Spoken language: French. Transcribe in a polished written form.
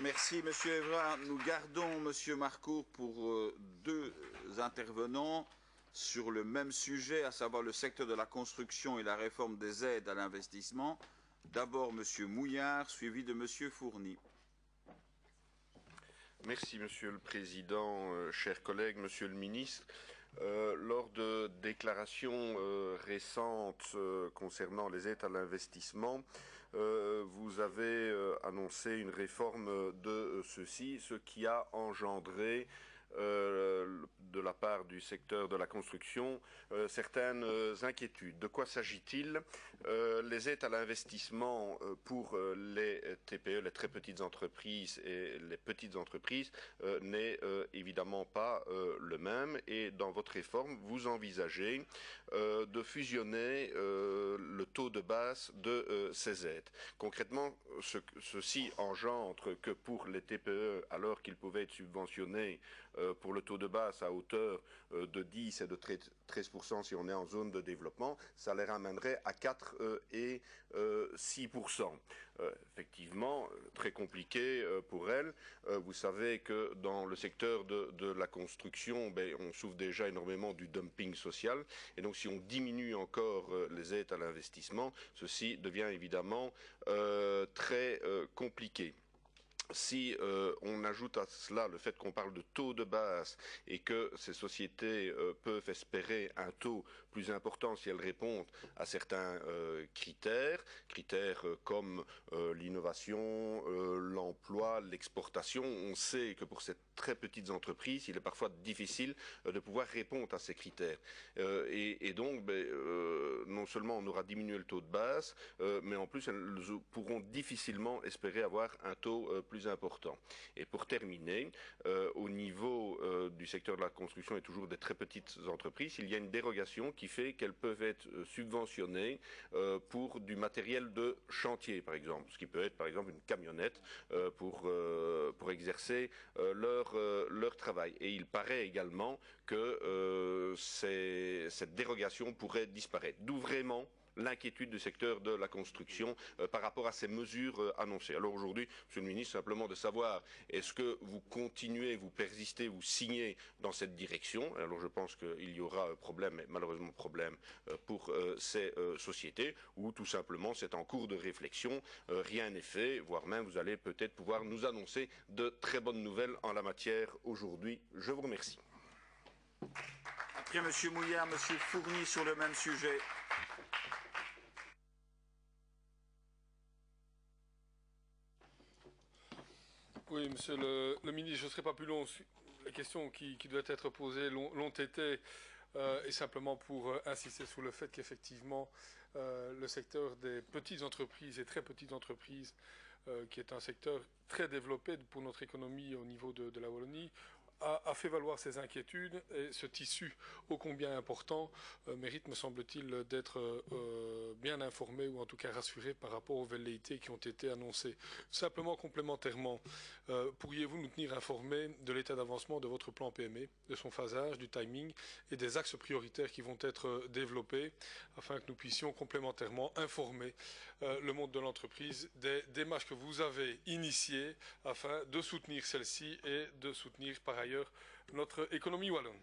Merci, Monsieur Evra. Nous gardons Monsieur Marcourt pour deux intervenants sur le même sujet, à savoir le secteur de la construction et la réforme des aides à l'investissement. D'abord Monsieur Mouillard, suivi de Monsieur Fourny. Merci Monsieur le Président, chers collègues, Monsieur le Ministre. Lors de déclarations récentes concernant les aides à l'investissement, vous avez annoncé une réforme de ceci, ce qui a engendré de la part du secteur de la construction certaines inquiétudes. De quoi s'agit-il? Les aides à l'investissement pour les TPE, les très petites entreprises et les petites entreprises n'est évidemment pas le même, et dans votre réforme, vous envisagez de fusionner le taux de base de ces aides. Concrètement, ceci engendre que pour les TPE, alors qu'ils pouvaient être subventionnés pour le taux de base à hauteur de 10 et de 13% si on est en zone de développement, ça les ramènerait à 4 et 6%. Effectivement, très compliqué pour elles. Vous savez que dans le secteur de la construction, on souffre déjà énormément du dumping social, et donc si on diminue encore les aides à l'investissement, ceci devient évidemment très compliqué. Si on ajoute à cela le fait qu'on parle de taux de base et que ces sociétés peuvent espérer un taux plus important si elles répondent à certains critères comme l'innovation, l'emploi, l'exportation, on sait que pour cette très petites entreprises, il est parfois difficile de pouvoir répondre à ces critères. Et donc, non seulement on aura diminué le taux de base, mais en plus, elles pourront difficilement espérer avoir un taux plus important. Et pour terminer, au niveau du secteur de la construction et toujours des très petites entreprises, il y a une dérogation qui fait qu'elles peuvent être subventionnées pour du matériel de chantier, par exemple, ce qui peut être, par exemple, une camionnette pour exercer leur travail. Et il paraît également que cette dérogation pourrait disparaître. D'où vraiment l'inquiétude du secteur de la construction par rapport à ces mesures annoncées. Alors aujourd'hui, Monsieur le Ministre, simplement de savoir, est-ce que vous continuez, vous persistez, vous signez dans cette direction? Alors je pense qu'il y aura problème, mais malheureusement problème pour ces sociétés, ou tout simplement c'est en cours de réflexion, rien n'est fait, voire même vous allez peut-être pouvoir nous annoncer de très bonnes nouvelles en la matière aujourd'hui. Je vous remercie. Après Monsieur Mouillard, Monsieur Fourny sur le même sujet. Oui, Monsieur le Ministre, je ne serai pas plus long. Les questions qui doivent être posées l'ont été, et simplement pour insister sur le fait qu'effectivement, le secteur des petites entreprises et très petites entreprises, qui est un secteur très développé pour notre économie au niveau de la Wallonie, a fait valoir ses inquiétudes, et ce tissu ô combien important mérite, me semble-t-il, d'être bien informé, ou en tout cas rassuré par rapport aux velléités qui ont été annoncées. Simplement, complémentairement, pourriez-vous nous tenir informés de l'état d'avancement de votre plan PME, de son phasage, du timing et des axes prioritaires qui vont être développés, afin que nous puissions complémentairement informer le monde de l'entreprise des démarches que vous avez initiées afin de soutenir celle-ci et de soutenir par ailleurs notre économie wallonne.